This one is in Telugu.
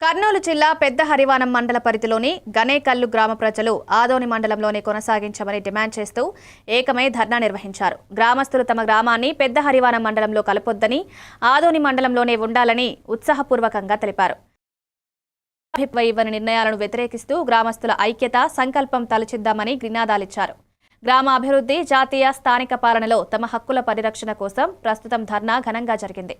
కర్నూలు జిల్లా పెద్ద హరివానం మండల పరిధిలోని గనేకల్లు గ్రామ ప్రజలు ఆదోని మండలంలోనే కొనసాగించమని డిమాండ్ చేస్తూ ఏకమై ధర్నా నిర్వహించారు. గ్రామస్తులు తమ గ్రామాన్ని పెద్ద హరివానం మండలంలో కలపొద్దని, ఆదోని మండలంలోనే ఉండాలని ఉత్సాహపూర్వకంగా తెలిపారు. ఇవ్వని నిర్ణయాలను వ్యతిరేకిస్తూ గ్రామస్తుల ఐక్యత సంకల్పం తలచిద్దామని నినాదాలిచ్చారు. గ్రామ అభివృద్ధి, జాతీయ స్థానిక పాలనలో తమ హక్కుల పరిరక్షణ కోసం ప్రస్తుతం ధర్నా ఘనంగా జరిగింది.